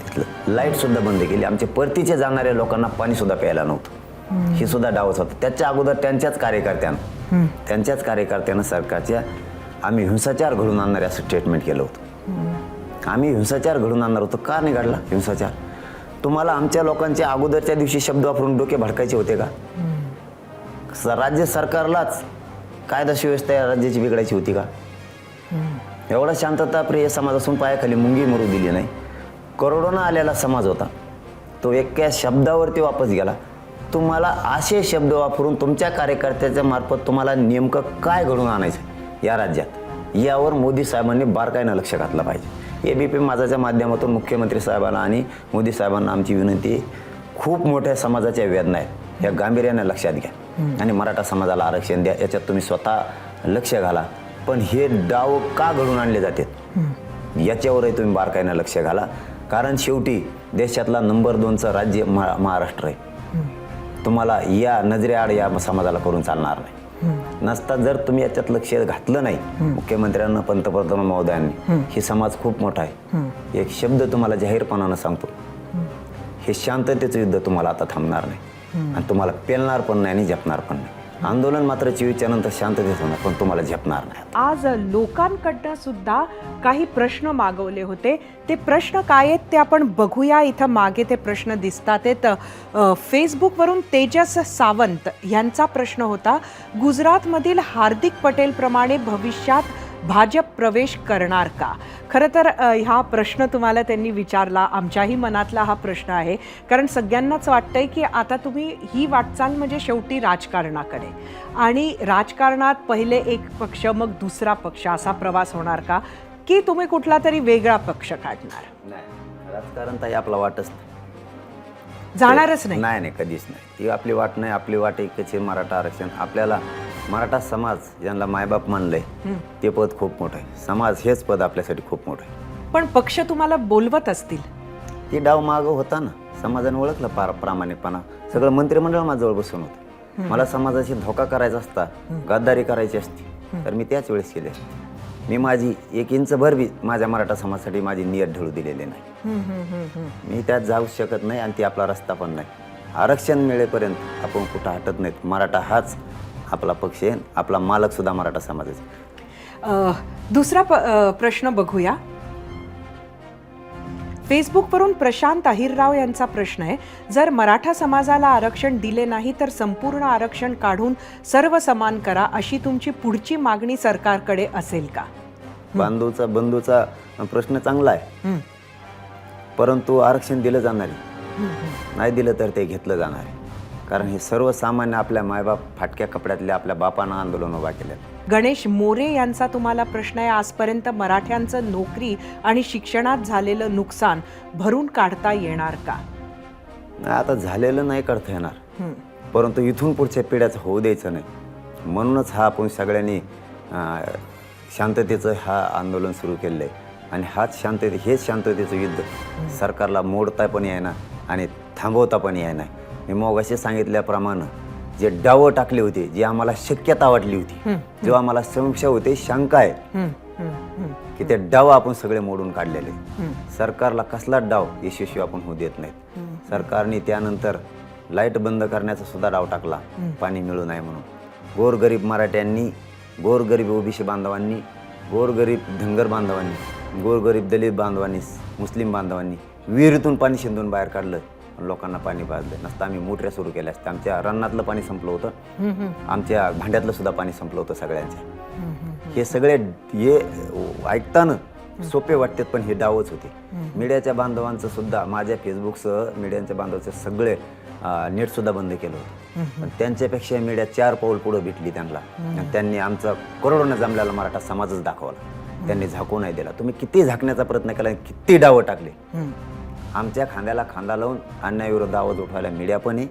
तिथलं लाईट सुद्धा बंद केली. आमचे परतीचे जाणाऱ्या लोकांना पाणी सुद्धा प्यायला नव्हतं. हे सुद्धा डावच होतं. त्याच्या अगोदर त्यांच्याच कार्यकर्त्यानं सरकारच्या आम्ही हिंसाचार घडून आणणार असं स्टेटमेंट केलं होतं. आम्ही हिंसाचार घडून आणणार होतो. का नाही घडला हिंसाचार? तुम्हाला आमच्या लोकांच्या अगोदरच्या दिवशी शब्द वापरून डोके भडकायचे होते का? राज्य सरकारलाच कायदा सुव्यवस्था या राज्याची बिघडायची होती का? एवढा शांतताप्रिय समाज असून पायाखाली मुंगी मरू दिली नाही. करोडोना आलेला समाज होता, तो एका शब्दावरती वापस गेला. तुम्हाला असे शब्द वापरून तुमच्या कार्यकर्त्याच्या मार्फत तुम्हाला नेमकं काय घडून आणायचं या राज्यात, यावर मोदी साहेबांनी बारकाईनं लक्ष घातलं पाहिजे. ABP माझाच्या माध्यमातून मुख्यमंत्री साहेबांना आणि मोदी साहेबांना आमची विनंती, खूप मोठ्या समाजाच्या वेदना आहेत, या गांभीर्याने लक्षात घ्या आणि मराठा समाजाला आरक्षण द्या. याच्यात तुम्ही स्वतः लक्ष घाला. पण हे डाव का घडून आणले जातात याच्यावरही तुम्ही बारकाईनं लक्ष घाला. कारण शेवटी देशातला नंबर 2चं राज्य महाराष्ट्र आहे. तुम्हाला या नजरेआड या समाजाला करून चालणार नाही. नसता जर तुम्ही याच्यात लक्ष घातलं नाही मुख्यमंत्र्यांना, पंतप्रधान महोदयांनी, हे समाज खूप मोठा आहे. एक शब्द तुम्हाला जाहीरपणानं सांगतो, हे शांततेचं युद्ध तुम्हाला आता थांबणार नाही आणि तुम्हाला पेलणार पण नाही आणि झेपणार पण नाही. आंदोलन मात्र 24च्या नंतर शांततेत होणार, पण तुम्हाला झेपणार नाही. आज लोकांकडनं सुद्धा काही प्रश्न मागवले होते. ते प्रश्न काय आहेत ते आपण बघूया. इथं मागे ते प्रश्न दिसतात. फेसबुकवरून तेजस सावंत यांचा प्रश्न होता, गुजरातमधील हार्दिक पटेलप्रमाणे भविष्यात भाजप प्रवेश करणार का? खरं तर हा प्रश्न तुम्हाला त्यांनी विचारला, आमच्याही मनातला हा प्रश्न आहे. कारण सगळ्यांनाच वाटतंय की आता तुम्ही ही वाटचाल म्हणजे शेवटी राजकारणाकडे, आणि राजकारणात पहिले एक पक्ष मग दुसरा पक्ष असा प्रवास होणार का, की तुम्ही कुठला तरी वेगळा पक्ष काढणार? नाही, राजकारण तर आपला वाटच नाही, जाणारच नाही. नाही, कधीच नाही. ही आपली वाट नाही. आपली वाट एकच आहे, मराठा आरक्षण. आपल्याला मराठा समाज ज्यांना मायबाप मानलंय ते पद खूप मोठं आहे. समाज हेच पद आपल्यासाठी खूप मोठं आहे. पण पक्ष तुम्हाला बोलवत असतील, ती डाव मागं होता ना, समाजाने ओळखलं प्रामाणिकपणा. सगळं मंत्रिमंडळ माझ्याजवळ बसून होतं. मला समाजाशी धोका करायचा असता, गद्दारी करायची असती, तर मी त्याच वेळेस केली असती. मी माझी 1 इंच भर बी माझ्या मराठा समाजासाठी माझी नियत ढळू दिलेली नाही. मी त्यात जाऊ शकत नाही आणि ती आपला रस्ता पण नाही. आरक्षण मिळेपर्यंत आपण कुठं हटत नाहीत. मराठा हाच आपला पक्ष आहे, आपला मालकसुद्धा मराठा समाजाचा. दुसरा प्रश्न बघूया. फेसबुकवरून प्रशांत अहिरराव यांचा प्रश्न आहे, जर मराठा समाजाला आरक्षण दिले नाही तर संपूर्ण आरक्षण काढून सर्व समान करा, अशी तुमची पुढची मागणी सरकारकडे असेल का? बंधूचा प्रश्न चांगला आहे, परंतु आरक्षण दिलं जाणार आहे. नाही दिलं तर ते घेतलं जाणार आहे. कारण हे सर्वसामान्य आपल्या मायबाप फाटक्या कपड्यातले आपल्या बापानं आंदोलन उभा केलं. गणेश मोरे यांचा तुम्हाला प्रश्न आहे, आजपर्यंत मराठ्यांचं नोकरी आणि शिक्षणात झालेलं नुकसान भरून काढता येणार का? आता झालेलं नाही करता येणार, परंतु इथून पुढच्या पिढ्याचं होऊ द्यायचं नाही. म्हणूनच हा आपण सगळ्यांनी शांततेचं हा आंदोलन सुरू केलेलं आहे. आणि हेच शांततेचं युद्ध सरकारला मोडता पण येईना आणि थांबवता पण येईना. मी मगाशी सांगितल्याप्रमाणे जे डावं टाकले होते, जी आम्हाला शक्यता वाटली होती, जो आम्हाला संशय होते, शंका आहे की ते डाव आपण सगळे मोडून काढलेले. सरकारला कसला डाव यशस्वी आपण होऊ देत नाहीत. सरकारने त्यानंतर लाईट बंद करण्याचा सुद्धा डाव टाकला, पाणी मिळू नये म्हणून. गोरगरीब मराठ्यांनी, गोरगरीब ओबीसी बांधवांनी, गोरगरीब धनगर बांधवांनी, गोरगरीब दलित बांधवांनी, मुस्लिम बांधवांनी विहिरीतून पाणी शिंदून बाहेर काढलं, लोकांना पाणी पाजलं. नसतं आम्ही मोटऱ्या सुरू केल्या असत्या. आमच्या रन्नातलं पाणी संपलं होतं, आमच्या भांड्यातलं सुद्धा पाणी संपलं होतं सगळ्यांच्या. हे सगळे हे ऐकताना सोपे वाटतात, पण हे डावच होते. मीडियाच्या बांधवांचं सुद्धा, माझ्या फेसबुकसह मीडियाच्या बांधवांचे सगळे नेटसुद्धा बंद केलं होतं. पण त्यांच्यापेक्षा मीडिया 4 पाऊल पुढं भेटली त्यांना. आणि त्यांनी आमचा करोडोनं जमलेला मराठा समाजच दाखवला. त्यांनी झाकू नाही दिला. तुम्ही किती झाकण्याचा प्रयत्न केला, किती डावं टाकले. आमच्या खांद्याला खांदा लावून अन्यायाविरुद्ध आवाज उठवायला मीडिया पण आहे,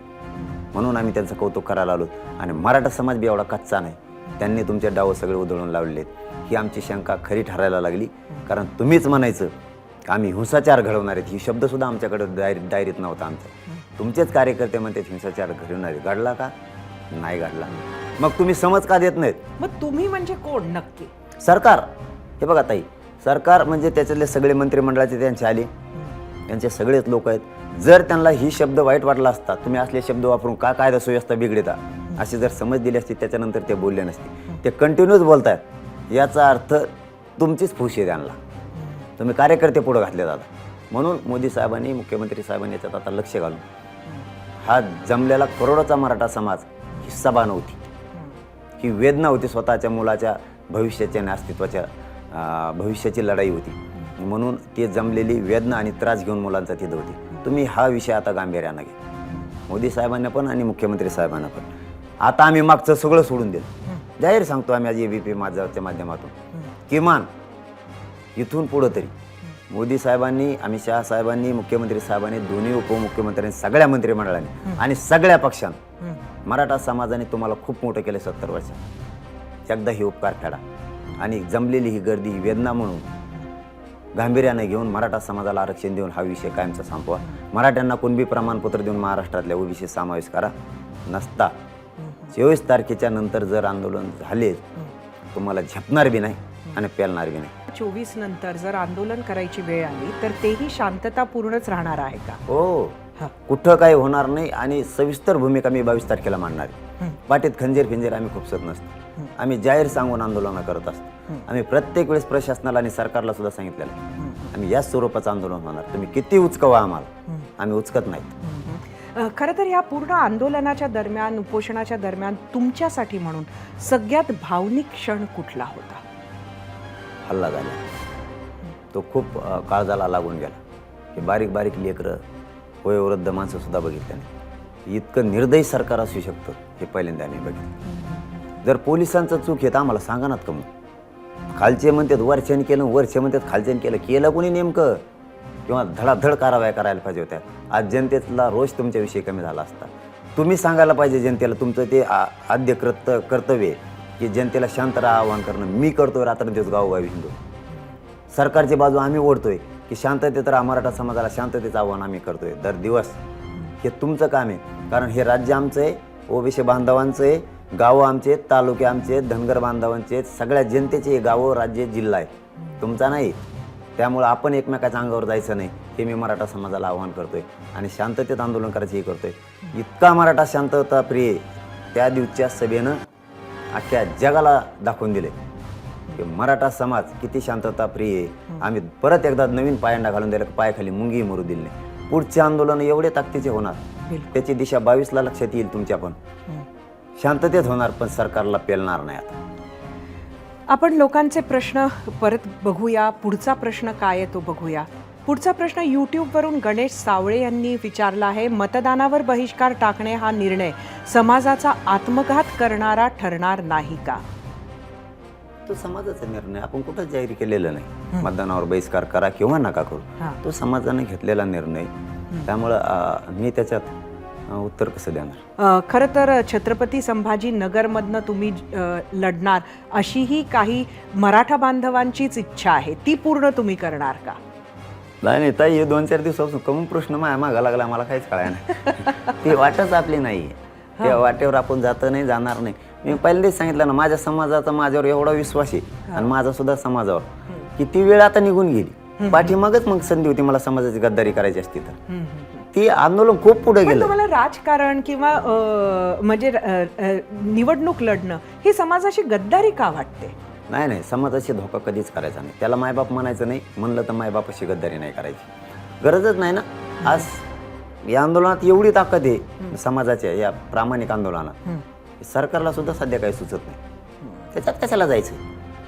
म्हणून आम्ही त्यांचं कौतुक करायला आलो. आणि मराठा समाज बी एवढा कच्चा नाही, त्यांनी तुमचे डाव सगळे उधळून लावलेत. ही आमची शंका खरी ठरायला लागली. कारण तुम्हीच म्हणायचं आम्ही हिंसाचार घडवणार आहेत, ही शब्दसुद्धा आमच्याकडे डायरीत नव्हता आमच्या. तुमचेच कार्यकर्ते म्हणतात हिंसाचार घडवणार. घडला का? नाही घडला. मग तुम्ही समज का देत नाहीत? मग तुम्ही म्हणजे कोण नक्की? सरकार. हे बघा ताई, सरकार म्हणजे त्याच्यातले सगळे मंत्रिमंडळाचे त्यांचे आले, यांचे सगळेच लोक आहेत. जर त्यांना ही शब्द वाईट वाटला असता, तुम्ही असले शब्द वापरून का कायदा सुव्यवस्था बिघडता, अशी जर समज दिली असती, त्याच्यानंतर ते बोलले नसते. ते कंटिन्यूच बोलतायत, याचा अर्थ तुमचीच फूश आहे त्यांना. तुम्ही कार्यकर्ते पुढे घातले जातात. म्हणून मोदी साहेबांनी, मुख्यमंत्री साहेबांनी याच्यात आता लक्ष घालून हा जमलेला करोडोचा मराठा समाज ही सभा नव्हती, ही वेदना होती. स्वतःच्या मुलाच्या भविष्याच्या आणि अस्तित्वाच्या भविष्याची लढाई होती. म्हणून ती जमलेली वेदना आणि त्रास घेऊन मुलांचा तिथं होती. तुम्ही हा विषय आता गांभीर्यानं घ्या, मोदी साहेबांना पण आणि मुख्यमंत्री साहेबांना पण. आता आम्ही मागचं सगळं सोडून दिलं. जाहीर सांगतो आम्ही आज ABP माझाच्या माध्यमातून, किमान इथून पुढं तरी मोदी साहेबांनी, अमित शहा साहेबांनी, मुख्यमंत्री साहेबांनी, दोन्ही उपमुख्यमंत्र्यांनी, सगळ्या मंत्रिमंडळाने आणि सगळ्या पक्षांनी मराठा समाजाने तुम्हाला खूप मोठं केलं 70 वर्षात. एकदा ही उपकार फेडा आणि जमलेली ही गर्दी, ही वेदना म्हणून गांभीर्याने घेऊन मराठा समाजाला आरक्षण देऊन हा विषय कायमचा संपवा. मराठ्यांना कुणबी प्रमाणपत्र देऊन महाराष्ट्रातल्या ओबीसी समावेश करा. नसता 24 तारखेच्या नंतर जर आंदोलन झाले, तुम्हाला झेपणार बी नाही आणि पेलणार बी नाही. 24 नंतर जर आंदोलन करायची वेळ आली तर तेही शांततापूर्णच राहणार आहे का? हो, कुठं काही होणार नाही. आणि सविस्तर भूमिका मी 22 तारखेला मांडणार आहे. पाठीत खंजीर फिंजीर आम्ही खुपसत नसतो. आम्ही जाहीर सांगून आंदोलन करत असतो. आम्ही प्रत्येक वेळेस प्रशासनाला आणि सरकारला सुद्धा सांगितलेलं आहे, आम्ही याच स्वरूपाचं आंदोलन होणार. तुम्ही किती उचकवा आम्हाला, आम्ही उचकत नाहीत. खरं तर या पूर्ण आंदोलनाच्या दरम्यान, उपोषणाच्या दरम्यान तुमच्यासाठी म्हणून सगळ्यात भावनिक क्षण कुठला होता? हल्ला झाला, तो खूप काळजाला लागून गेला. हे बारीक बारीक लेकरं, वयोवृद्ध माणसं सुद्धा बघितलं नाही. इतकं निर्दयी सरकार असू शकतं हे पहिल्यांदा आम्ही बघितलं. जर पोलिसांचं चूक येतं आम्हाला सांगा का मग? खालचे म्हणतात वरच्याने केलं, वरचे म्हणतात खालच्याने केलं. केलं कोणी नेमकं? किंवा धडाधड कारवाया करायला पाहिजे होत्या. आज जनतेला रोष तुमच्याविषयी कमी झाला असता. तुम्ही सांगायला पाहिजे जनतेला, तुमचं ते आद्य कर्तव्य आहे की जनतेला शांत राहा आवाहन करणं. मी करतोय रात्रंदिवस गावोगावी हिंदू. सरकारची बाजू आम्ही ओढतोय की शांततेत राहा, मराठा समाजाला शांततेचं आव्हान आम्ही करतोय दर दिवस. हे तुमचं काम आहे, कारण हे राज्य आमचं आहे, ओबीसी बांधवांचं आहे. गावं आमचे, तालुके आमचे, धनगर बांधवांचे, सगळ्या जनतेचे गावं, राज्य, जिल्हा आहे, तुमचा नाही. त्यामुळं आपण एकमेकाच्या अंगावर जायचं नाही हे मी मराठा समाजाला आवाहन करतोय आणि शांततेत आंदोलन करायचं हे करतोय. इतका मराठा शांतता प्रिय त्या दिवसच्या सभेनं अख्ख्या जगाला दाखवून दिले की मराठा समाज किती शांतता प्रिय आहे. आम्ही परत एकदा नवीन पायंडा घालून दिला, पायाखाली मुंगी मरू दिली नाही. पुढचे आंदोलन एवढे ताकदीचे होणार, त्याची दिशा 22ला लक्षात येईल तुमच्या. पण शांततेत होणार, पण सरकारला पेलणार नाही. आता आपण लोकांचे प्रश्न परत बघूया. पुढचा प्रश्न काय आहे तो बघूया. पुढचा प्रश्न यूट्यूबवरून गणेश सावळे यांनी विचारला आहे. मतदानावर बहिष्कार टाकणे हा निर्णय समाजाचा आत्मघात करणारा ठरणार नाही का? तो समाजाचा निर्णय, आपण कुठंच जाहीर केलेला नाही. मतदानावर बहिष्कार करा किंवा नका करू, तो समाजाने घेतलेला निर्णय. त्यामुळं मी त्याच्यात उत्तर कसं देणार? खरं तर छत्रपती संभाजी नगरमधनं तुम्ही लढणार अशीही काही मराठा बांधवांचीच इच्छा आहे, ती पूर्ण तुम्ही करणार का? नाही ताई, हे 2-4 दिवसापासून कमी प्रश्न माझ्या मागा लागला, मला काहीच कळाय नाही. ती वाटच आपली नाही, त्या वाटेवर आपण जात नाही, जाणार नाही. मी पहिल्यांदाच सांगितलं ना, माझ्या समाजाचा माझ्यावर एवढा विश्वास आहे आणि माझा सुद्धा समाजावर. किती वेळ आता निघून गेली, पाठीमागच मग संधी होती मला समाजाची गद्दारी करायची असती तर ती आंदोलन खूप पुढे गेलं. तुम्हाला राजकारण किंवा म्हणजे निवडणूक लढणं ही समाजाची गद्दारी का वाटते? नाही, समाजाशी धोका कधीच करायचा नाही. त्याला मायबाप म्हणायचं नाही, म्हणलं तर मायबापाशी गद्दारी नाही करायची, गरजच नाही ना. आज या आंदोलनात एवढी ताकद आहे समाजाच्या, या प्रामाणिक आंदोलनात, सरकारला सुद्धा सध्या काही सुचत नाही. त्याच्यात कशाला जायचं,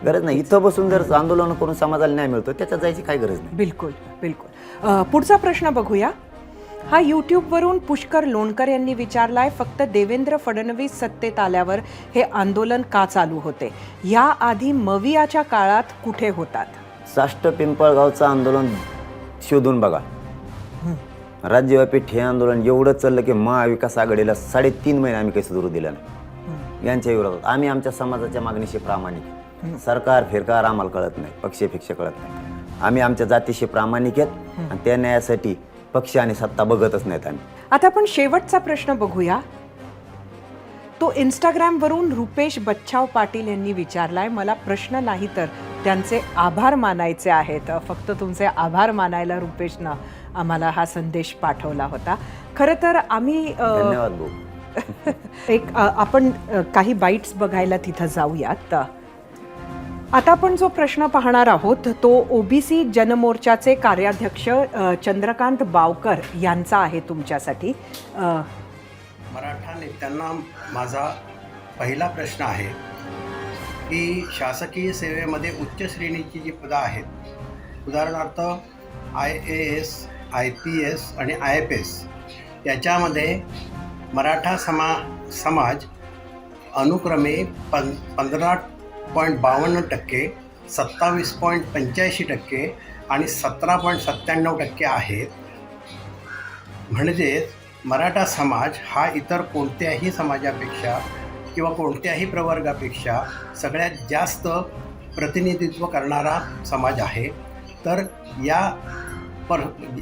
गरज नाही. इथं बसून जर आंदोलन करून समाजाला न्याय मिळतो, त्याच्यात जायची काही गरज नाही. बिलकुल बिलकुल. पुढचा प्रश्न बघूया. हा यूट्यूबवरून पुष्कर लोणकर यांनी विचारलाय. फक्त देवेंद्र फडणवीस सत्तेत आल्यावर हे आंदोलन का चालू होते? याआधी मवियाच्या काळात कुठे होतात? साष्ट पिंपळगावचं आंदोलन शोधून बघा. राज्यव्यापी हे आंदोलन एवढं चाललं की महाविकास आघाडीला 3.5 महिने आम्ही काही सुरू दिलं नाही. यांच्या विरोधात आम्ही आमच्या समाजाच्या मागणीशी प्रामाणिक. सरकार फिरकार आम्हाला कळत नाही, पक्षपेक्षा कळत नाही. आम्ही आमच्या जातीशी प्रामाणिक आहेत आणि त्या न्यायासाठी पक्ष आणि सत्ता बघतच नाहीत आम्ही. आता आपण शेवटचा प्रश्न बघूया. तो इंस्टाग्रामवरून रुपेश बच्छाव पाटील यांनी विचारलाय. मला प्रश्न नाही तर त्यांचे आभार मानायचे आहेत. फक्त तुमचे आभार मानायला रुपेशनं आम्हाला हा संदेश पाठवला होता. खरं तर आम्ही धन्यवाद भाऊ. आपण काही बाईट्स बघायला तिथं जाऊयात. आता आपण जो प्रश्न पाहणार आहोत तो ओबीसी जनमोर्चाचे कार्याध्यक्ष चंद्रकांत बावकर यांचा आहे तुमच्यासाठी. मराठा नेत्यांना माझा पहिला प्रश्न आहे की शासकीय सेवेमध्ये उच्च श्रेणीची जी पदं आहेत, उदाहरणार्थ IAS, IPS आणि IFS, याच्यामध्ये मराठा समाज अनुक्रमे 15.52%, 27.85% आणि 17.97% आहेत. म्हणजेच मराठा समाज हा इतर कोणत्याही समाजापेक्षा किंवा कोणत्याही प्रवर्गापेक्षा सगळ्यात जास्त प्रतिनिधित्व करणारा समाज आहे. तर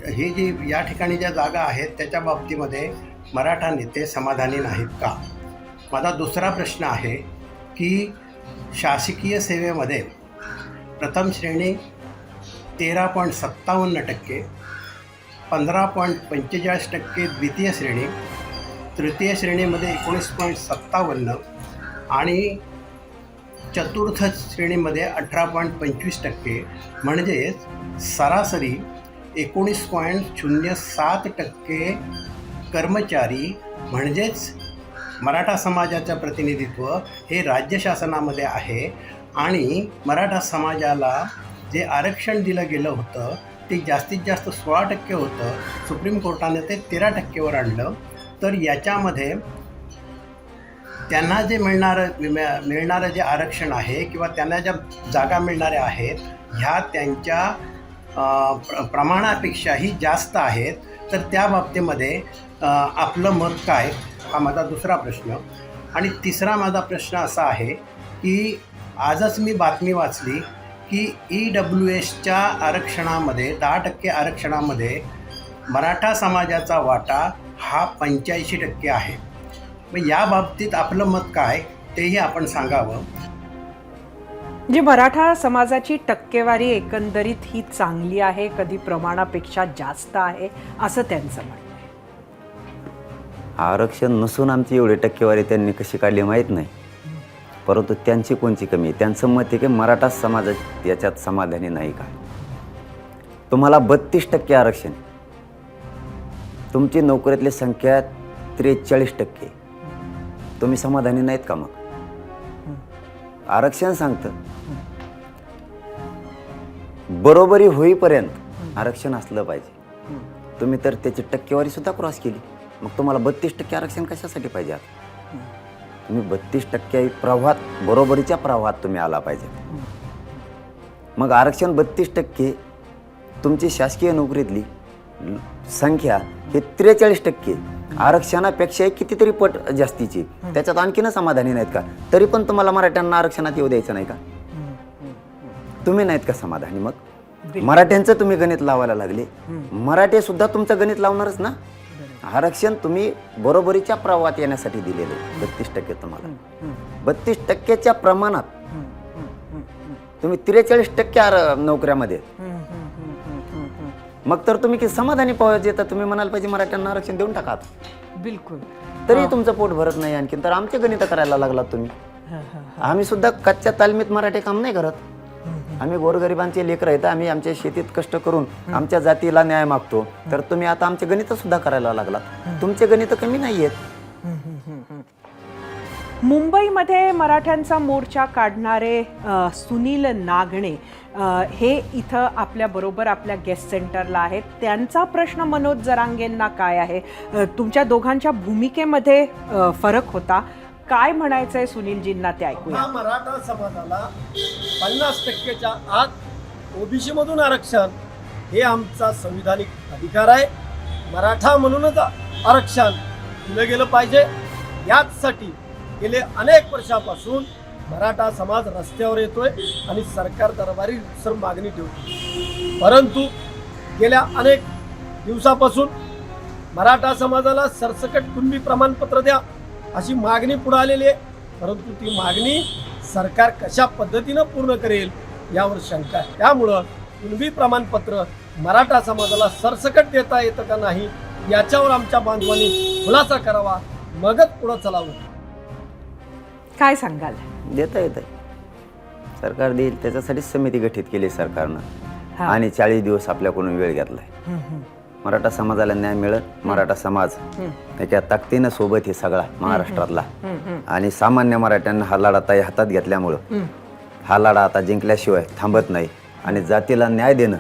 हे जे या ठिकाणी ज्या जागा आहेत त्याच्या बाबतीमध्ये मराठा नेते समाधानी नाहीत का? माझा दुसरा प्रश्न आहे की शासकीय सेवेमध्ये प्रथम श्रेणी 13.57%, 15.45% द्वितीय श्रेणी, तृतीय श्रेणीमध्ये 19.57% आणि चतुर्थ श्रेणीमध्ये 18.25%, म्हणजेच सरासरी 19.07% कर्मचारी म्हणजेच मराठा समाजाचं प्रतिनिधित्व हे राज्य शासनामध्ये आहे. आणि मराठा समाजाला जे आरक्षण दिलं गेलं होतं ते जास्तीत जास्त 16% होतं. सुप्रीम कोर्टाने ते 13%वर आणलं. तर याच्यामध्ये त्यांना जे मिळणारं जे आरक्षण आहे किंवा त्यांना ज्या जागा मिळणाऱ्या आहेत ह्या त्यांच्या प्रमाणापेक्षाही जास्त आहेत. तर त्या बाबतीमध्ये आपलं मत काय, हा माझा दुसरा प्रश्न. आणि तिसरा माझा प्रश्न असा आहे की आजच मी बातमी वाचली की EWSच्या आरक्षणामध्ये 10% आरक्षणामध्ये मराठा समाजाचा वाटा हा 85% आहे. मग या बाबतीत आपलं मत काय? तेही आपण सांगावं. जी मराठा समाजाची टक्केवारी एकंदरीत ही चांगली आहे, कधी प्रमाणापेक्षा जास्त आहे असं त्यांचं म्हणणं आहे. आरक्षण नसून आमची एवढी टक्केवारी त्यांनी कशी काढली माहीत नाही, परंतु त्यांची कोणची कमी आहे? त्यांचं मत आहे की मराठा समाज याच्यात समाधानी नाही का? तुम्हाला 32% आरक्षण, तुमची नोकरीतली संख्या 43%, तुम्ही समाधानी नाहीत का? मग आरक्षण सांगतं बरोबरी होईपर्यंत आरक्षण असलं पाहिजे. तुम्ही तर त्याची टक्केवारी सुद्धा क्रॉस केली, मग तुम्हाला 32% आरक्षण कशासाठी पाहिजे? आता तुम्ही 32% प्रवाहात, बरोबरीच्या प्रवाहात तुम्ही आला पाहिजे. मग आरक्षण 32%, तुमची शासकीय नोकरीतली संख्या हे 43%, आरक्षणापेक्षा कितीतरी पट जास्तीची, त्याच्यात आणखीन समाधानी नाहीत का? तरी पण तुम्हाला मराठ्यांना आरक्षणात येऊ द्यायचं नाही का? तुम्ही नाहीत का समाधानी? मग मराठ्यांचं तुम्ही गणित लावायला लागले, मराठे सुद्धा तुमचं गणित लावणारच ना. आरक्षण तुम्ही बरोबरीच्या प्रवाहात येण्यासाठी दिलेले 32% तुम्हाला. 32%च्या प्रमाणात तुम्ही 43% नोकऱ्यामध्ये, मग तर तुम्ही की समाधानी पाहिजे, तर तुम्ही म्हणाल पाहिजे मराठ्यांना आरक्षण देऊन टाका. बिलकुल. तरी तुमचं पोट भरत नाही आणखीन, तर आमचे गणित करायला लागलात तुम्ही. आम्ही सुद्धा कच्च्या तालमीत मराठी काम नाही करत. आम्ही गोरगरिबांचे लेकर आहेत, आम्ही आमच्या शेतीत कष्ट करून आमच्या जातीला न्याय मागतो, तर तुम्ही आता आमचे गणित सुद्धा करायला लागलात. तुमचे गणित कमी नाही आहेत. मुंबईमध्ये मराठ्यांचा मोर्चा काढणारे सुनील नागणे हे इथं आपल्याबरोबर आपल्या गेस्ट सेंटरला आहेत. त्यांचा प्रश्न मनोज जरांगेंना काय आहे, तुमच्या दोघांच्या भूमिकेमध्ये फरक होता, काय म्हणायचंय सुनीलजींना ते ऐकूया. हा मराठा समाजाला 50%च्या आत ओबीसी मधून आरक्षण हे आमचा संविधानिक अधिकार आहे. मराठा म्हणूनच आरक्षण दिलं गेलं पाहिजे. याचसाठी गेले अनेक वर्षापासून मराठा समाज रस्त्यावर येतोय आणि सरकार दरबारी सर मागणी ठेवतो. परंतु गेल्या अनेक दिवसापासून मराठा समाजाला सरसकट कुणबी प्रमाणपत्र द्या अशी मागणी पुढे आलेली आहे. परंतु ती मागणी सरकार कशा पद्धतीनं पूर्ण करेल यावर शंका आहे. त्यामुळं कुणबी प्रमाणपत्र मराठा समाजाला सरसकट देता येतं का नाही याच्यावर आमच्या बांधवांनी खुलासा करावा, मगच पुढं चालावं. काय सांगाल? देता येत आहे, सरकार देईल. त्याच्यासाठीच समिती गठीत केली सरकारनं आणि 40 दिवस आपल्याकडून वेळ घेतलाय. मराठा समाजाला न्याय मिळत, मराठा समाज एका ताकदीनं सोबत आहे सगळा महाराष्ट्रातला, आणि सामान्य मराठ्यांना हा लढा ताई हातात घेतल्यामुळं हा लढा आता जिंकल्याशिवाय थांबत नाही. आणि जातीला न्याय देणं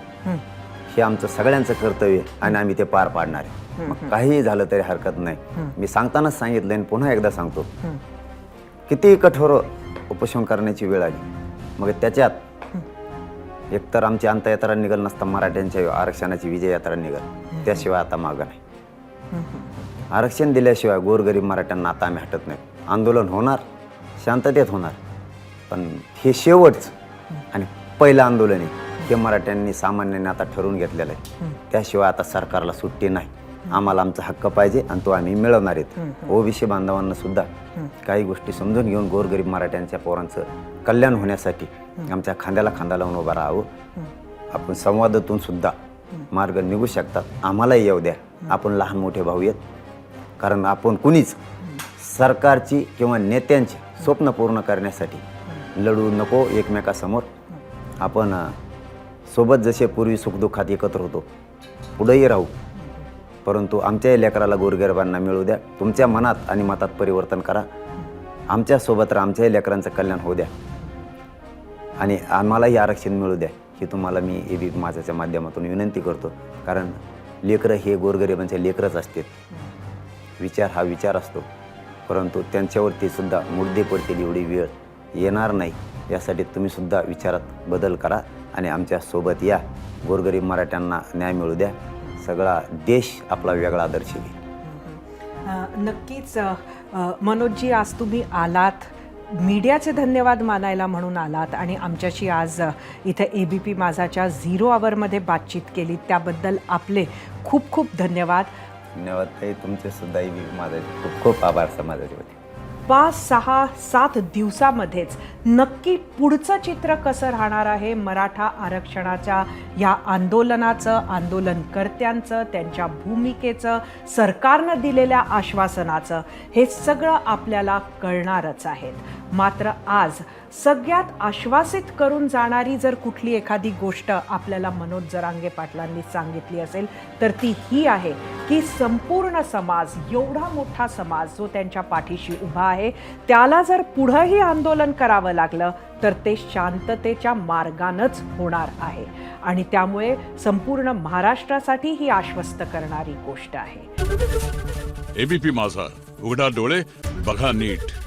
हे आमचं सगळ्यांचं कर्तव्य आहे आणि आम्ही ते पार पाडणार आहे. मग काहीही झालं तरी हरकत नाही. मी सांगतानाच सांगितलं आणि पुन्हा एकदा सांगतो, कितीही कठोर उपोषण करण्याची वेळ आली, मग त्याच्यात एकतर आमची अंत्ययात्रा निघल, नसता मराठ्यांच्या आरक्षणाची विजय यात्रा निघल. त्याशिवाय आता मागं नाही. आरक्षण दिल्याशिवाय गोरगरीब मराठ्यांना आता आम्ही हटत नाही. आंदोलन होणार, शांततेत होणार, पण हे शेवटचं आणि पहिलं आंदोलन आहे हे मराठ्यांनी सामान्यांनी आता ठरवून घेतलेलं आहे. त्याशिवाय आता सरकारला सुट्टी नाही. आम्हाला आमचा हक्क पाहिजे आणि तो आम्ही मिळवणार आहेत. ओबीसी बांधवांना सुद्धा काही गोष्टी समजून घेऊन गोरगरीब मराठ्यांच्या पोरांचं कल्याण होण्यासाठी आमच्या खांद्याला खांदा लावून उभा राहावं. आपण संवादातून सुद्धा मार्ग निघू शकतात. आम्हालाही येऊ द्या, आपण लहान मोठे भाऊ आहेत. कारण आपण कुणीच सरकारची किंवा नेत्यांची स्वप्न पूर्ण करण्यासाठी लढू नको एकमेकासमोर. आपण सोबत जसे पूर्वी सुखदुःखात एकत्र होतो पुढेही राहू, परंतु आमच्याही लेकराला गोरगरिबांना मिळू द्या. तुमच्या मनात आणि मतात परिवर्तन करा. आमच्यासोबत आमच्याही लेकरांचं कल्याण होऊ द्या आणि आम्हालाही आरक्षण मिळू द्या ही तुम्हाला मी ABP माझ्याच्या माध्यमातून विनंती करतो. कारण लेकरं हे गोरगरिबांचे लेकरच असतात. विचार हा विचार असतो, परंतु त्यांच्यावरती सुद्धा मुद्दे पडतील एवढी वेळ येणार नाही. यासाठी तुम्ही सुद्धा विचारात बदल करा आणि आमच्यासोबत या. गोरगरीब मराठ्यांना न्याय मिळू द्या. सगळा देश आपला वेगळा आदर्श घेईल. नक्कीच मनोजजी, आज तुम्ही आलात, मीडियाचे धन्यवाद मानायला म्हणून आलात आणि आमच्याशी आज इथे ABP माझाच्या 0 आवरमध्ये बातचीत केली, त्याबद्दल आपले खूप खूप धन्यवाद. धन्यवाद ताई, तुमचे सुद्धा ABP माझे खूप खूप आभार समाजाचे. 5, 6, 7 दिवसामध्येच नक्की पुढचं चित्र कसं राहणार आहे मराठा आरक्षणाच्या या आंदोलनाचं, आंदोलनकर्त्यांचं, त्यांच्या भूमिकेचं, सरकारनं दिलेल्या आश्वासनाचं, हे सगळं आपल्याला कळणारच आहेत. मात्र आज सगळ्यात आश्वासित करून जाणारी जर कुठली एखादी गोष्ट आपल्याला मनोज जरांगे पाटलांनी सांगितली असेल तर ती ही आहे की संपूर्ण समाज, एवढा मोठा समाज जो त्यांच्या पाठीशी उभा आहे, त्याला जर पुढंही आंदोलन करावं लागलं तर ते शांततेच्या मार्गानंच होणार आहे. आणि त्यामुळे संपूर्ण महाराष्ट्रासाठी ही आश्वस्त करणारी गोष्ट आहे. एबीपी माझा, उघडा डोळे बघा नीट.